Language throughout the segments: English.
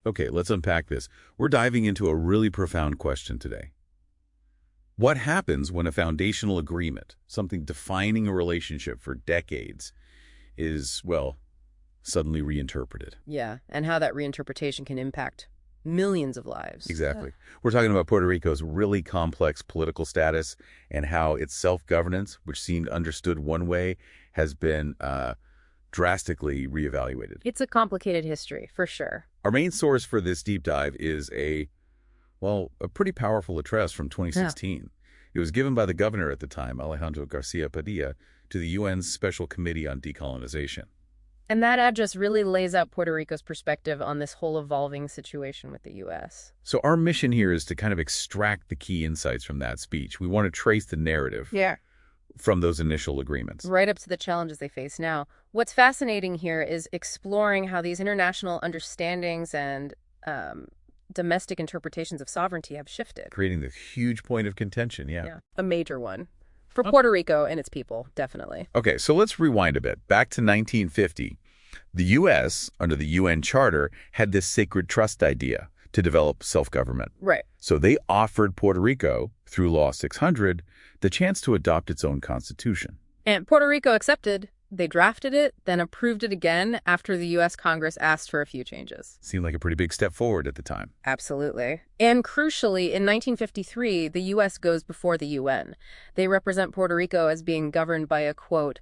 Okay, let's unpack this. We're diving into a really profound question today. What happens when a foundational agreement, something defining a relationship for decades, is, well, suddenly reinterpreted? Yeah, and how that reinterpretation can impact millions of lives. Exactly. We're talking about Puerto Rico's really complex political status and how its self-governance, which seemed understood one way, has been drastically reevaluated. It's a complicated history, for sure. Our main source for this deep dive is a pretty powerful address from 2016. It was given by the governor at the time, Alejandro Garcia Padilla, to the UN's Special Committee on Decolonization. And that address really lays out Puerto Rico's perspective on this whole evolving situation with the U.S. So our mission here is to kind of extract the key insights from that speech. We want to trace the narrative from those initial agreements. Right up to the challenges they face now. What's fascinating here is exploring how these international understandings and domestic interpretations of sovereignty have shifted. Creating this huge point of contention, yeah. A major one. For Puerto Rico and its people, definitely. Okay, so let's rewind a bit. Back to 1950, the U.S., under the UN Charter, had this sacred trust idea to develop self-government. Right. So they offered Puerto Rico, through Law 600, the chance to adopt its own constitution. And Puerto Rico accepted. They drafted it, then approved it again after the U.S. Congress asked for a few changes. Seemed like a pretty big step forward at the time. Absolutely. And crucially, in 1953, the U.S. goes before the UN. They represent Puerto Rico as being governed by a, quote,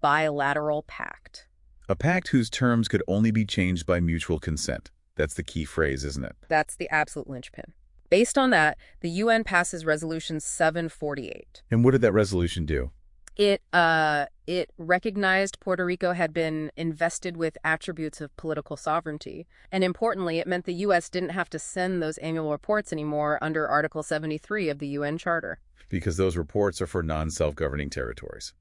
bilateral pact. A pact whose terms could only be changed by mutual consent. That's the key phrase, isn't it? That's the absolute linchpin. Based on that, the UN passes Resolution 748. And what did that resolution do? It recognized Puerto Rico had been invested with attributes of political sovereignty. And importantly, it meant the U.S. didn't have to send those annual reports anymore under Article 73 of the UN Charter. Because those reports are for non-self-governing territories.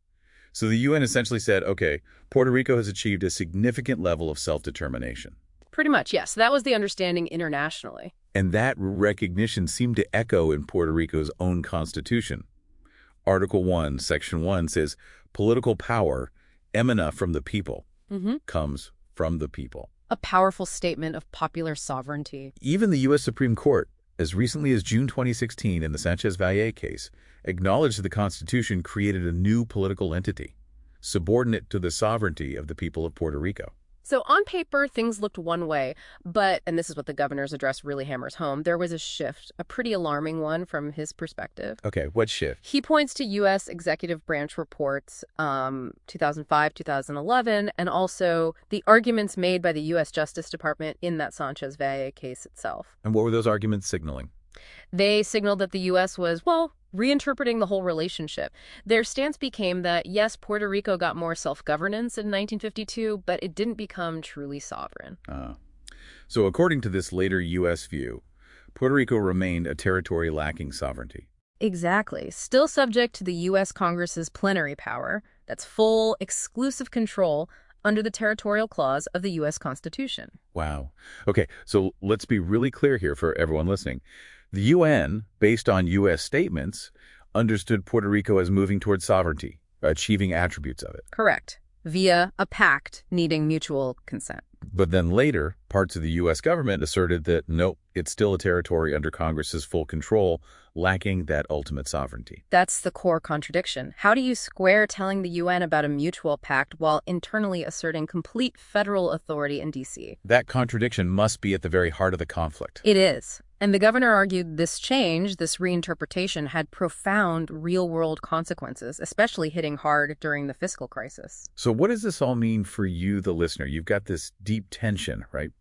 So the UN essentially said, okay, Puerto Rico has achieved a significant level of self-determination. Pretty much, yes. That was the understanding internationally. And that recognition seemed to echo in Puerto Rico's own constitution. Article 1, Section 1 says, political power emana from the people, comes from the people. A powerful statement of popular sovereignty. Even the U.S. Supreme Court, as recently as June 2016 in the Sanchez-Valle case, acknowledged the Constitution created a new political entity, subordinate to the sovereignty of the people of Puerto Rico. So on paper, things looked one way, but, and this is what the governor's address really hammers home, there was a shift, a pretty alarming one from his perspective. Okay, what shift? He points to U.S. executive branch reports, 2005, 2011, and also the arguments made by the U.S. Justice Department in that Sanchez-Valle case itself. And what were those arguments signaling? They signaled that the U.S. was, reinterpreting the whole relationship. Their stance became that, yes, Puerto Rico got more self-governance in 1952, but it didn't become truly sovereign. So according to this later U.S. view, Puerto Rico remained a territory lacking sovereignty. Exactly. Still subject to the U.S. Congress's plenary power, that's full, exclusive control under the territorial clause of the U.S. Constitution. Wow. Okay, so let's be really clear here for everyone listening. The UN, based on U.S. statements, understood Puerto Rico as moving towards sovereignty, achieving attributes of it. Correct. Via a pact needing mutual consent. But then later, parts of the U.S. government asserted that, nope, it's still a territory under Congress's full control, lacking that ultimate sovereignty. That's the core contradiction. How do you square telling the UN about a mutual pact while internally asserting complete federal authority in D.C.? That contradiction must be at the very heart of the conflict. It is. And the governor argued this change, this reinterpretation, had profound real-world consequences, especially hitting hard during the fiscal crisis. So what does this all mean for you, the listener? You've got this deep tension, right?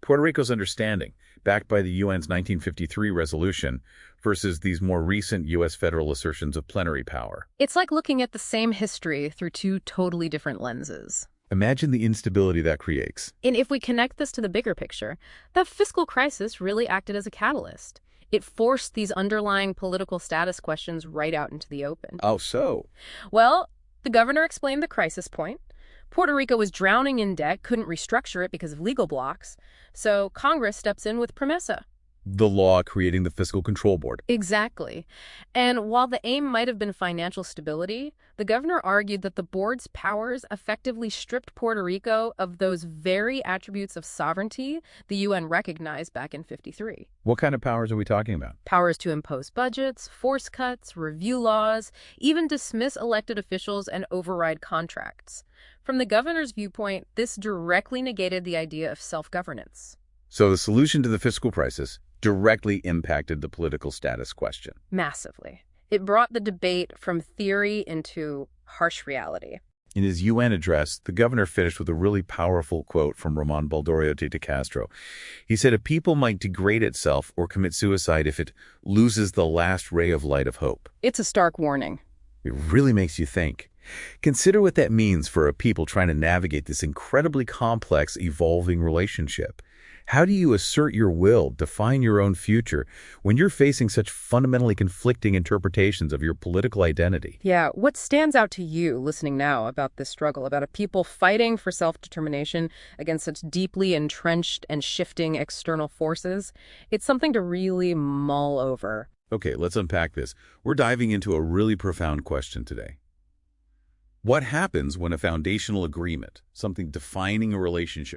Puerto Rico's understanding, backed by the UN's 1953 resolution, versus these more recent U.S. federal assertions of plenary power. It's like looking at the same history through two totally different lenses. Imagine the instability that creates. And if we connect this to the bigger picture, that fiscal crisis really acted as a catalyst. It forced these underlying political status questions right out into the open. Oh, so? Well, the governor explained the crisis point. Puerto Rico was drowning in debt, couldn't restructure it because of legal blocks. So Congress steps in with PROMESA, The law creating the Fiscal Control Board. Exactly. And while the aim might have been financial stability, the governor argued that the board's powers effectively stripped Puerto Rico of those very attributes of sovereignty the UN recognized back in '53. What kind of powers are we talking about? Powers to impose budgets, force cuts, review laws, even dismiss elected officials and override contracts. From the governor's viewpoint, this directly negated the idea of self-governance. So the solution to the fiscal crisis directly impacted the political status question. Massively. It brought the debate from theory into harsh reality. In his UN address, the governor finished with a really powerful quote from Ramon Baldorio de Castro. He said, "A people might degrade itself or commit suicide if it loses the last ray of light of hope." It's a stark warning. It really makes you think. Consider what that means for a people trying to navigate this incredibly complex, evolving relationship. How do you assert your will, define your own future, when you're facing such fundamentally conflicting interpretations of your political identity? Yeah, what stands out to you listening now about this struggle, about a people fighting for self-determination against such deeply entrenched and shifting external forces? It's something to really mull over. Okay, let's unpack this. We're diving into a really profound question today. What happens when a foundational agreement, something defining a relationship,